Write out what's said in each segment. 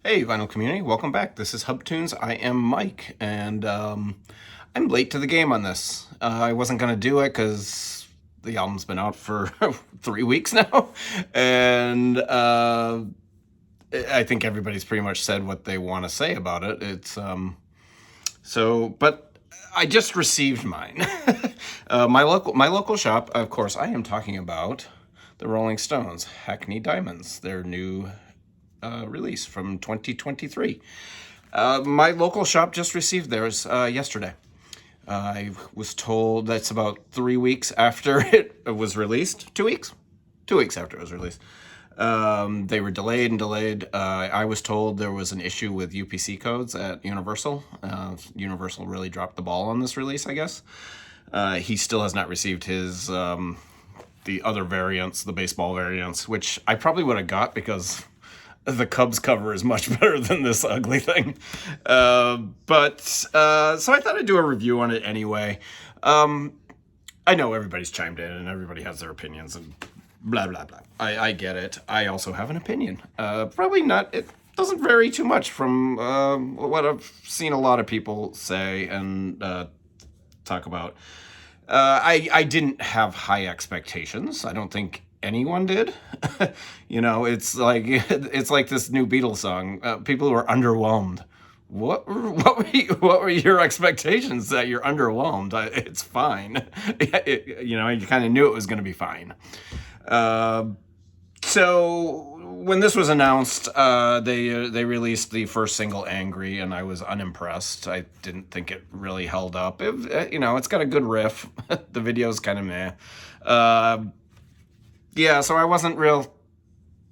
Hey, vinyl community, welcome back. This is HubTunes. I am Mike, and I'm late to the game on this. I wasn't going to do it because the album's been out for 3 weeks now, and I think everybody's pretty much said what they want to say about it. But I just received mine. My local shop, of course, I am talking about the Rolling Stones, Hackney Diamonds, their new release from 2023. My local shop just received theirs yesterday. I was told that's about 3 weeks after it was released. 2 weeks? 2 weeks after it was released. They were delayed and delayed. I was told there was an issue with UPC codes at Universal. Universal really dropped the ball on this release, I guess. He still has not received his the other variants, the baseball variants, which I probably would have got because the Cubs cover is much better than this ugly thing. So I thought I'd do a review on it anyway. I know everybody's chimed in and everybody has their opinions and blah, blah, blah. I get it. I also have an opinion. Probably not, it doesn't vary too much from what I've seen a lot of people say and talk about. I didn't have high expectations. I don't think anyone did. It's like this new Beatles song. People who are underwhelmed. What were your expectations that you're underwhelmed? It's fine. You kind of knew it was going to be fine. So when this was announced, they released the first single, "Angry," and I was unimpressed. I didn't think it really held up. It's got a good riff. The video's kind of meh. So I wasn't real.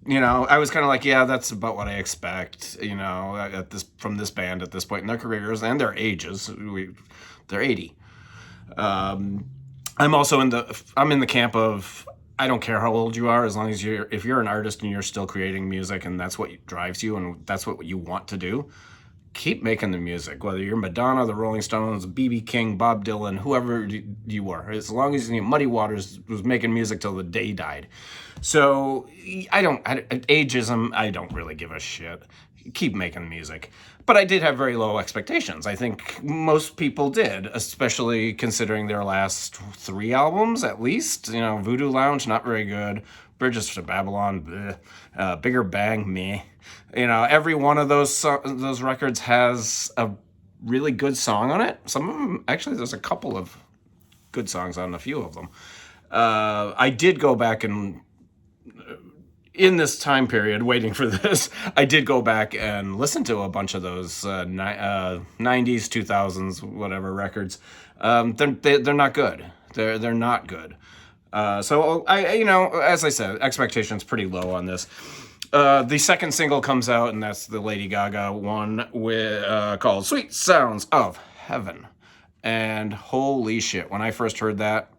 I was kind of like, yeah, that's about what I expect. From this band at this point in their careers and their ages. They're 80. I'm also in the camp of, I don't care how old you are, as long as if you're an artist and you're still creating music and that's what drives you and that's what you want to do, keep making the music. Whether you're Madonna, the Rolling Stones, B.B. King, Bob Dylan, whoever you were, as long as Muddy Waters was making music till the day he died. So ageism, I don't really give a shit. Keep making music. But I did have very low expectations. I think most people did, especially considering their last 3 albums, at least. Voodoo Lounge, not very good. Bridges to Babylon, bleh. Bigger Bang, meh. Every one of those records has a really good song on it. Some of them, actually, there's a couple of good songs on a few of them. I did go back and in this time period, waiting for this, I did go back and listen to a bunch of those 90s, 2000s, whatever records. They're not good. They're not good. So as I said, expectations pretty low on this. The second single comes out, and that's the Lady Gaga one called "Sweet Sounds of Heaven." And holy shit, when I first heard that,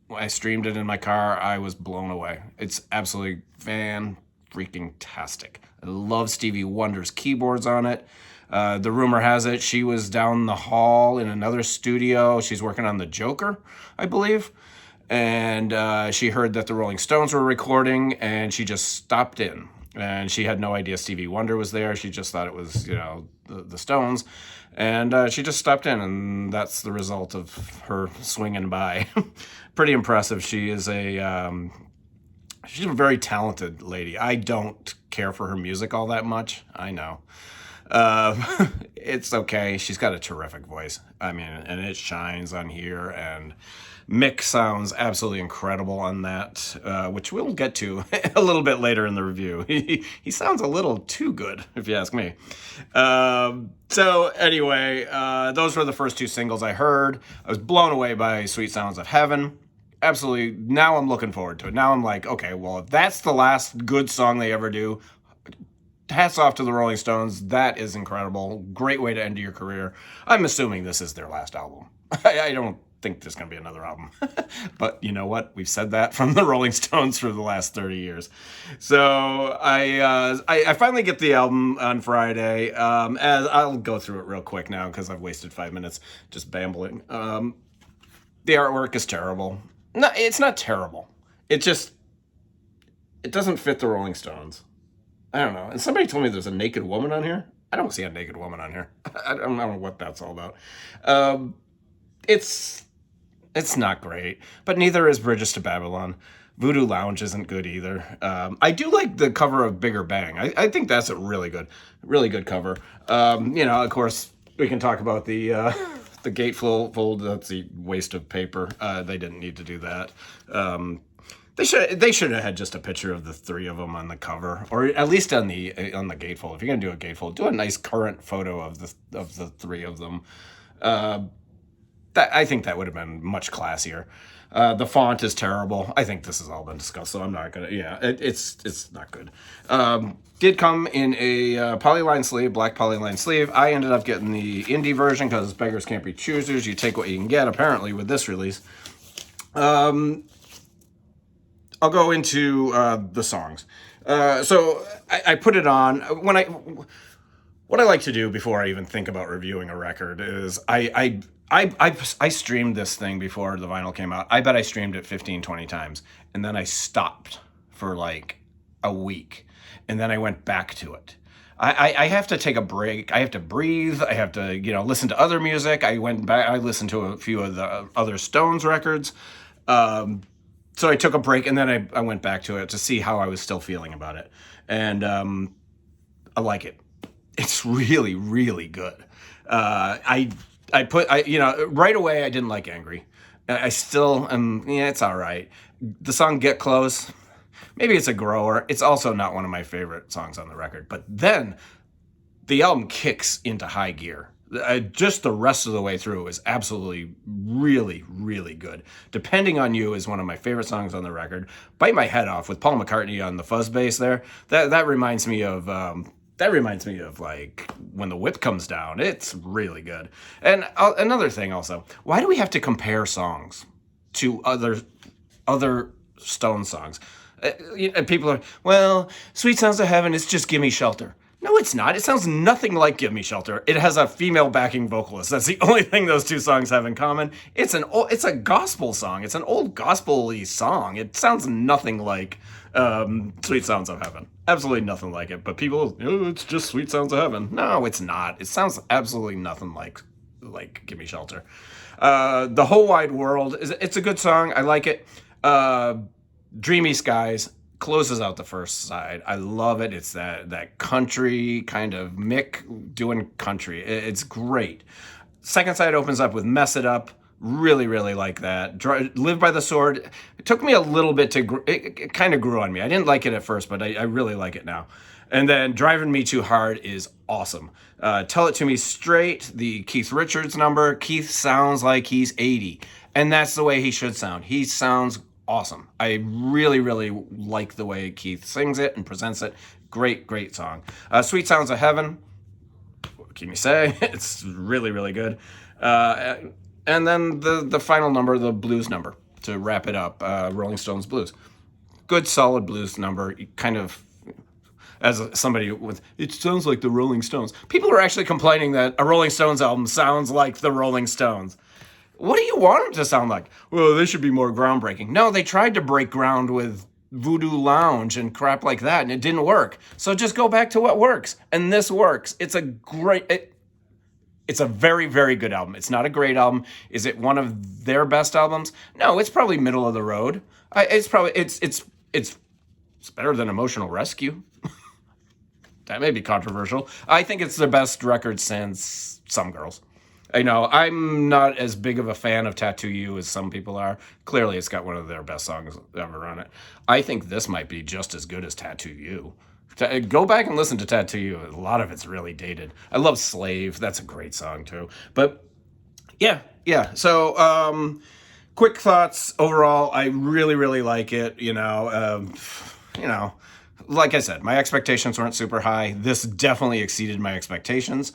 I streamed it in my car, I was blown away. It's absolutely fan-freaking-tastic. I love Stevie Wonder's keyboards on it. The rumor has it she was down the hall in another studio. She's working on The Joker, I believe. And she heard that the Rolling Stones were recording, and she just stopped in. And she had no idea Stevie Wonder was there. She just thought it was, the Stones. And she just stopped in, and that's the result of her swinging by. Pretty impressive. She's a very talented lady. I don't care for her music all that much. I know. It's okay. She's got a terrific voice. I mean, and it shines on here, and Mick sounds absolutely incredible on that, which we'll get to a little bit later in the review. He sounds a little too good, if you ask me. So anyway, those were the first 2 singles I heard. I was blown away by "Sweet Sounds of Heaven." Absolutely. Now I'm looking forward to it. Now I'm like, okay, well, if that's the last good song they ever do, hats off to the Rolling Stones. That is incredible. Great way to end your career. I'm assuming this is their last album. I don't think there's going to be another album. But you know what? We've said that from the Rolling Stones for the last 30 years. So I finally get the album on Friday. As I'll go through it real quick now because I've wasted 5 minutes just bambling. The artwork is terrible. No, it's not terrible. It doesn't fit the Rolling Stones. I don't know. And somebody told me there's a naked woman on here. I don't see a naked woman on here. I don't know what that's all about. Um, it's it's not great, but neither is Bridges to Babylon. Voodoo Lounge isn't good either. I do like the cover of Bigger Bang. I think that's a really good cover. Of course, we can talk about the gatefold. That's the waste of paper. They didn't need to do that. They should have had just a picture of the three of them on the cover, or at least on the gatefold. If you're gonna do a gatefold, do a nice current photo of the three of them. Uh, I think that would have been much classier. The font is terrible. I think this has all been discussed, so I'm not gonna. Yeah, it's not good. Did come in a polyline sleeve, black polyline sleeve. I ended up getting the indie version because beggars can't be choosers. You take what you can get. Apparently, with this release. I'll go into the songs. So I put it on what I like to do before I even think about reviewing a record is I streamed this thing before the vinyl came out. I bet I streamed it 15, 20 times. And then I stopped for like a week. And then I went back to it. I have to take a break. I have to breathe. I have to, listen to other music. I went back. I listened to a few of the other Stones records. So I took a break and then I went back to it to see how I was still feeling about it. And I like it. It's really, really good. Right away I didn't like Angry. I still am, it's all right. The song Get Close, maybe it's a grower. It's also not one of my favorite songs on the record. But then the album kicks into high gear. Just the rest of the way through is absolutely really, really good. Depending on You is one of my favorite songs on the record. Bite My Head Off with Paul McCartney on the fuzz bass there. That reminds me of like When the Whip Comes Down. It's really good. And another thing also, why do we have to compare songs to other Stone songs? People are, well, Sweet Sounds of Heaven is just Gimme Shelter. No, it's not. It sounds nothing like Give Me Shelter. It has a female backing vocalist. That's the only thing those two songs have in common. It's a gospel song. It's an old gospel-y song. It sounds nothing like Sweet Sounds of Heaven. Absolutely nothing like it. But people, it's just Sweet Sounds of Heaven. No, it's not. It sounds absolutely nothing like Give Me Shelter. The Whole Wide World, it's a good song. I like it. Dreamy Skies closes out the first side. I love it. It's that country kind of Mick doing country. It's great. Second side opens up with Mess It Up. Really, really like that. Live by the Sword. It took me a little bit it kind of grew on me. I didn't like it at first, but I really like it now. And then Driving Me Too Hard is awesome. Tell It To Me Straight, the Keith Richards number. Keith sounds like he's 80. And that's the way he should sound. He sounds awesome. I really, really like the way Keith sings it and presents it. Great, great song. Sweet Sounds of Heaven. What can you say? It's really, really good. And then the final number, the blues number, to wrap it up, Rolling Stones Blues. Good, solid blues number. Kind of, as somebody with, it sounds like the Rolling Stones. People are actually complaining that a Rolling Stones album sounds like the Rolling Stones. What do you want them to sound like? Well, they should be more groundbreaking. No, they tried to break ground with Voodoo Lounge and crap like that, and it didn't work. So just go back to what works. And this works. It's a very, very good album. It's not a great album. Is it one of their best albums? No, it's probably middle of the road. It's better than Emotional Rescue. That may be controversial. I think it's their best record since Some Girls. I know, I'm not as big of a fan of Tattoo You as some people are. Clearly, it's got one of their best songs ever on it. I think this might be just as good as Tattoo You. Go back and listen to Tattoo You. A lot of it's really dated. I love Slave. That's a great song, too. But, yeah. So, quick thoughts. Overall, I really, really like it. Like I said, my expectations weren't super high. This definitely exceeded my expectations.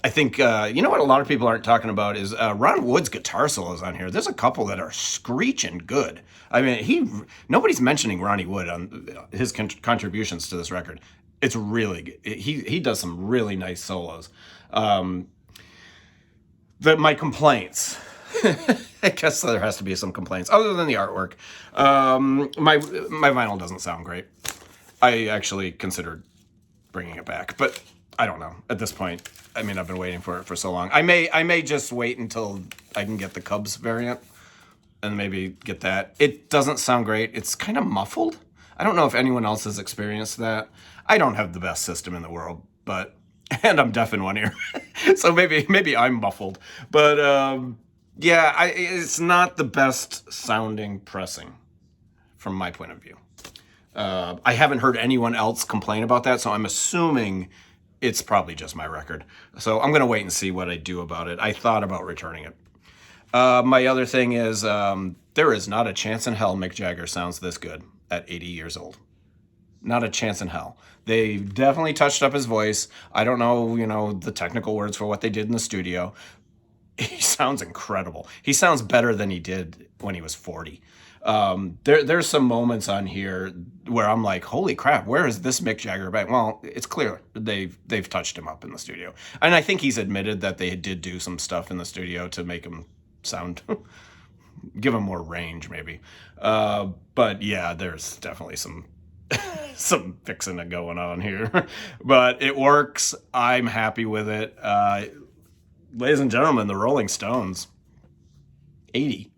I think, what a lot of people aren't talking about is Ron Wood's guitar solos on here. There's a couple that are screeching good. I mean, nobody's mentioning Ronnie Wood on his contributions to this record. It's really good. He does some really nice solos. My complaints. I guess there has to be some complaints other than the artwork. My vinyl doesn't sound great. I actually considered bringing it back, but I don't know at this point. I mean, I've been waiting for it for so long. I may just wait until I can get the Cubs variant and maybe get that. It doesn't sound great. It's kind of muffled. I don't know if anyone else has experienced that. I don't have the best system in the world, but and I'm deaf in one ear, so maybe I'm muffled. But yeah, it's not the best sounding pressing from my point of view. I haven't heard anyone else complain about that, so I'm assuming it's probably just my record. So I'm gonna wait and see what I do about it. I thought about returning it. My other thing is there is not a chance in hell Mick Jagger sounds this good at 80 years old. Not a chance in hell. They definitely touched up his voice. I don't know, the technical words for what they did in the studio. He sounds incredible. He sounds better than he did when he was 40. There's some moments on here where I'm like, holy crap, where is this Mick Jagger back? Well, it's clear they've touched him up in the studio. And I think he's admitted that they did do some stuff in the studio to make him sound, give him more range maybe. But yeah, there's definitely some fixing it going on here. But it works. I'm happy with it. Ladies and gentlemen, the Rolling Stones, 80.